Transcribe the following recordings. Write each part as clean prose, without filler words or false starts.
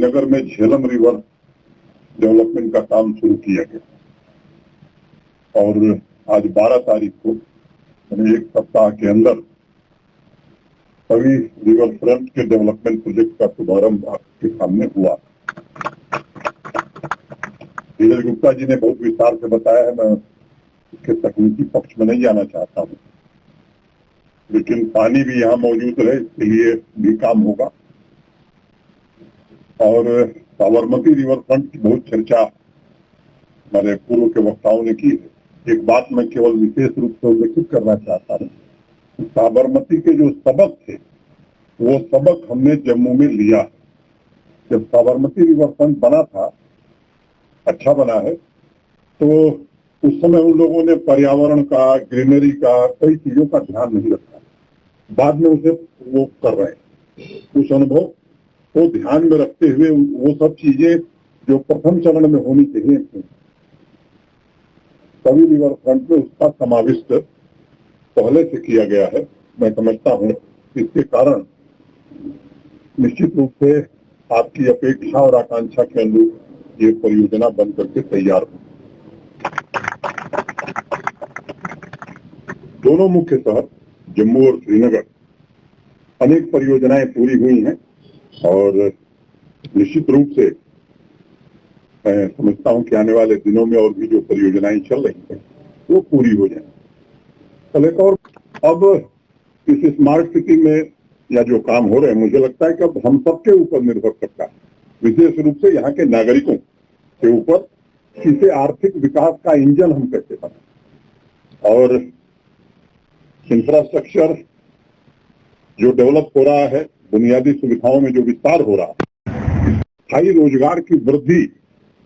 श्रीनगर में Jhelum river development का काम शुरू किया गया और आज 12 तारीख को एक सप्ताह के अंदर सभी रिवर फ्रंट के डेवलपमेंट प्रोजेक्ट का शुभारंभ आपके सामने हुआ। धीरज गुप्ता जी ने बहुत विस्तार से बताया है, मैं इसके तकनीकी पक्ष में नहीं जाना चाहता हूँ, लेकिन पानी भी यहाँ मौजूद है, इसके लिए भी काम होगा। और साबरमती रिवर फ्रंट की बहुत चर्चा हमारे पूर्व के वक्ताओं ने की है। एक बात मैं केवल विशेष रूप से उल्लेखित करना चाहता हूँ, साबरमती के जो सबक थे वो सबक हमने जम्मू में लिया। जब साबरमती रिवर फ्रंट बना था, अच्छा बना है, तो उस समय उन लोगों ने पर्यावरण का, ग्रीनरी का, कई चीजों का ध्यान नहीं रखा। बाद में उसे वो कर रहे हैं। उस अनुभव को ध्यान में रखते हुए वो सब चीजें जो प्रथम चरण में होनी चाहिए थी, सभी रिवर फ्रंट में उसका समाविष्ट पहले से किया गया है। मैं समझता हूँ इसके कारण निश्चित रूप से आपकी अपेक्षा और आकांक्षा के अनुरूप ये परियोजना बन करके तैयार हो। दोनों मुख्य शहर जम्मू और श्रीनगर अनेक परियोजनाएं पूरी हुई हैं और निश्चित रूप से मैं समझता हूं कि आने वाले दिनों में और भी जो परियोजनाएं चल रही हैं वो पूरी हो जाएं। और अब इस स्मार्ट सिटी में या जो काम हो रहे हैं, मुझे लगता है कि अब हम सबके ऊपर निर्भर करता है, विशेष रूप से यहाँ के नागरिकों के ऊपर, इसे आर्थिक विकास का इंजन हम कैसे बने। और इंफ्रास्ट्रक्चर जो डेवलप हो रहा है, बुनियादी सुविधाओं में जो विस्तार हो रहा है, स्थायी रोजगार की वृद्धि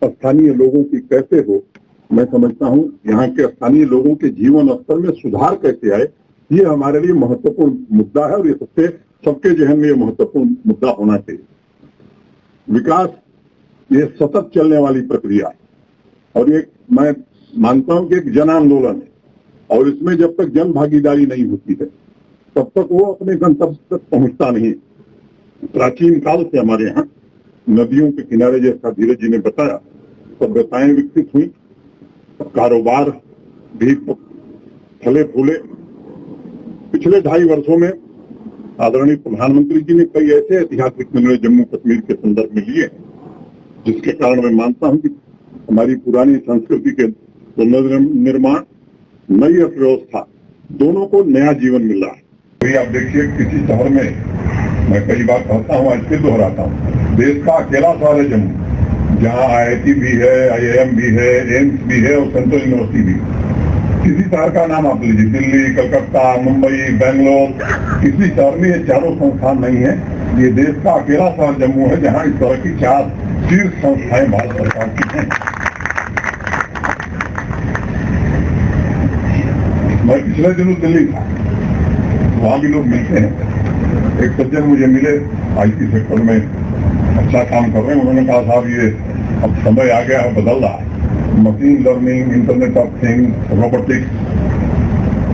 स्थानीय लोगों की कैसे हो, मैं समझता हूं यहाँ के स्थानीय लोगों के जीवन स्तर में सुधार कैसे आए, ये हमारे लिए महत्वपूर्ण मुद्दा है और ये सबके जहन में ये महत्वपूर्ण मुद्दा होना चाहिए। विकास ये सतत चलने वाली प्रक्रिया है और ये मैं मानता हूं कि एक जन आंदोलन है और इसमें जब तक जन भागीदारी नहीं होती है तब तक वो अपने गंतव्य तक पहुंचता नहीं। प्राचीन काल से हमारे यहाँ नदियों के किनारे, जैसा धीरज जी ने बताया, सभ्यताएं विकसित हुई, कारोबार भी फले फूले। पिछले 2.5 वर्षों में आदरणीय प्रधानमंत्री जी ने कई ऐसे ऐतिहासिक निर्णय जम्मू कश्मीर के संदर्भ में लिए जिसके कारण मैं मानता हूं कि हमारी पुरानी संस्कृति के पुनर्निर्माण, नई अर्थव्यवस्था, दोनों को नया जीवन मिल रहा है। तो आप देखिए, किसी शहर में मैं कई बार कहता हूँ, आज फिर दोहराता हूँ, देश का अकेला शहर है जम्मू, जहाँ IIT भी है, IIM भी है, एम्स भी है और सेंट्रल यूनिवर्सिटी भी। किसी शहर का नाम आप लीजिए, दिल्ली, कलकत्ता, मुंबई, बेंगलोर, किसी शहर में ये चारों संस्थान नहीं है। ये देश का अकेला शहर जम्मू है जहाँ इस तरह की 4 शीर्ष संस्थाएं भारत सरकार की हैं। मैं पिछले दिनों दिल्ली था, वहाँ भी लोग मिलते हैं। एक सज्जन मुझे मिले, IT सेक्टर में अच्छा काम कर रहे हैं। उन्होंने कहा, साहब ये अब समय आ गया है, बदल रहा है, machine learning, internet of things, robotics,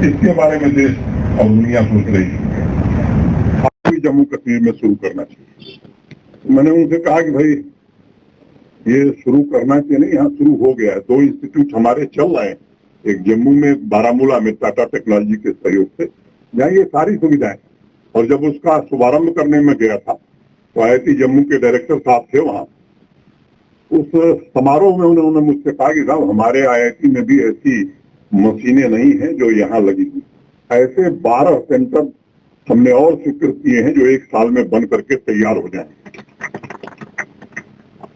इसके बारे में देश और दुनिया सोच रही है, जम्मू कश्मीर में शुरू करना चाहिए। मैंने उनसे कहा कि भाई ये शुरू करना चाहिए नहीं, यहाँ शुरू हो गया है। 2 इंस्टीट्यूट हमारे चल रहे हैं, एक जम्मू में, बारामूला में टाटा टेक्नोलॉजी के सहयोग से, जहाँ ये सारी सुविधाएं। और जब उसका शुभारंभ करने में गया था तो IIT जम्मू के डायरेक्टर साहब थे वहाँ। उस समारोह में उन्होंने मुझसे कहा कि साहब हमारे IIT में भी ऐसी मशीनें नहीं हैं जो यहाँ लगी हुई। ऐसे 12 सेंटर हमने और स्वीकृत किए हैं जो 1 साल में बन करके तैयार हो जाएंगे।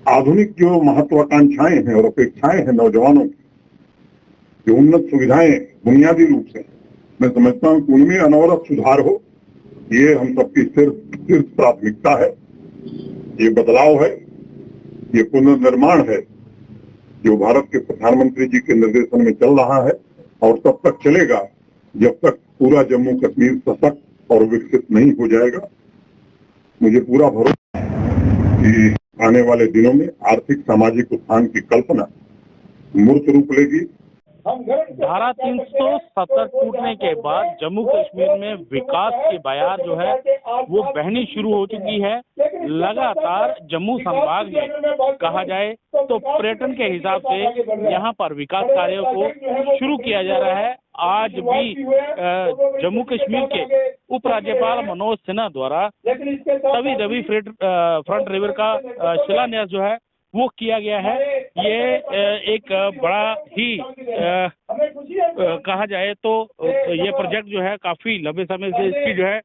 आधुनिक जो महत्वाकांक्षाएं हैं और अपेक्षाएं हैं नौजवानों की, जो उन्नत सुविधाएं बुनियादी रूप से, मैं समझता हूं कि उनमें अनवरत सुधार हो, ये हम सबकी शीर्ष प्राथमिकता है। ये बदलाव है, ये पुनर्निर्माण है जो भारत के प्रधानमंत्री जी के निर्देशन में चल रहा है और तब तक चलेगा जब तक पूरा जम्मू कश्मीर सशक्त और विकसित नहीं हो जाएगा। मुझे पूरा भरोसा है कि आने वाले दिनों में आर्थिक सामाजिक उत्थान की कल्पना मूर्त रूप लेगी धारा 370 टूटने के बाद जम्मू कश्मीर में विकास की बयार जो है वो बहनी शुरू हो चुकी है। लगातार जम्मू संभाग में कहा जाए तो पर्यटन के हिसाब से यहाँ पर विकास कार्यों को शुरू किया जा रहा है। आज भी जम्मू कश्मीर के उपराज्यपाल मनोज सिन्हा द्वारा तवी रवि फ्रंट रिवर का शिलान्यास जो है वो किया गया है। ये एक बड़ा ही कहा जाए तो ये प्रोजेक्ट जो है काफी लंबे समय से इसकी जो है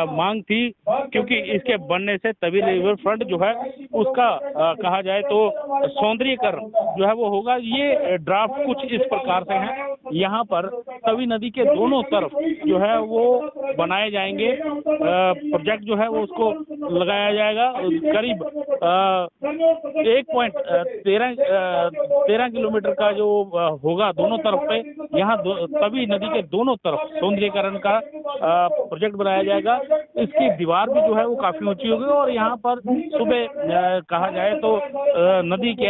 मांग थी, क्योंकि इसके बनने से तवी रिवर फ्रंट जो है उसका कहा जाए तो सौंदर्यीकरण जो है वो होगा। ये ड्राफ्ट कुछ इस प्रकार से है। यहाँ पर तवी नदी के दोनों तरफ जो है वो बनाए जाएंगे प्रोजेक्ट जो है वो उसको लगाया जाएगा। करीब 1.13 किलोमीटर का जो होगा दोनों तरफ पे, यहाँ तवी नदी के दोनों तरफ सौंदर्यीकरण का प्रोजेक्ट बनाया जाएगा। इसकी दीवार भी जो है वो काफी ऊंची होगी और यहाँ पर सुबह कहा जाए तो नदी के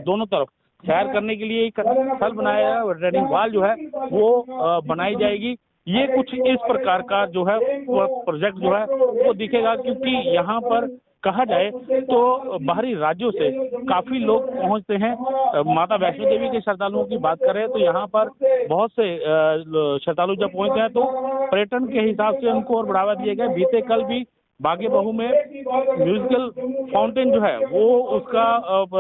दोनों तरफ सैर करने के लिए एक स्थल बनाया है, रिटर्निंग वॉल जो है वो बनाई जाएगी। ये कुछ इस प्रकार का जो है प्रोजेक्ट जो है वो दिखेगा, क्योंकि यहाँ पर कहा जाए तो बाहरी राज्यों से काफी लोग पहुंचते हैं। माता वैष्णो देवी के श्रद्धालुओं की बात करें तो यहाँ पर बहुत से श्रद्धालु जब पहुंचते हैं तो पर्यटन के हिसाब से उनको और बढ़ावा दिया गया। बीते कल भी बागे बहू में म्यूजिकल फाउंटेन जो है वो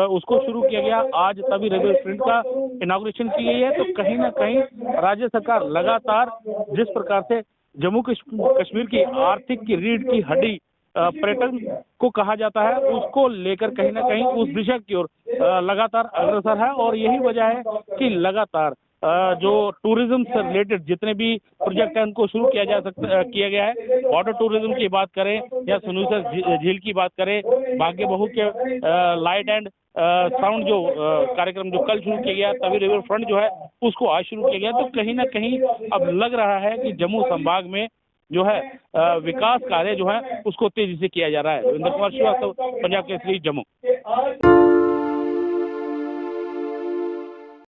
उसको शुरू किया गया। आज तभी रिवर फ्रंट का इनॉग्रेशन की गई है। तो कहीं ना कहीं राज्य सरकार लगातार जिस प्रकार से जम्मू कश्मीर की आर्थिक की रीढ़ की हड्डी पर्यटन को कहा जाता है, उसको लेकर कहीं ना कहीं उस दिशा की ओर लगातार अग्रसर है। और यही वजह है कि लगातार जो टूरिज्म से रिलेटेड जितने भी प्रोजेक्ट हैं उनको शुरू किया गया है। वाटर टूरिज्म की बात करें या सुनूसर झील की बात करें, बागे बहू के लाइट एंड साउंड जो कार्यक्रम जो कल शुरू किया गया, तवी रिवर फ्रंट जो है उसको आज शुरू किया गया। तो कहीं ना कहीं अब लग रहा है कि जम्मू संभाग में जो है विकास कार्य जो है उसको तेजी से किया जा रहा है। इंद्र कुमार श्रीवास्तव, पंजाब केसरी, जम्मू।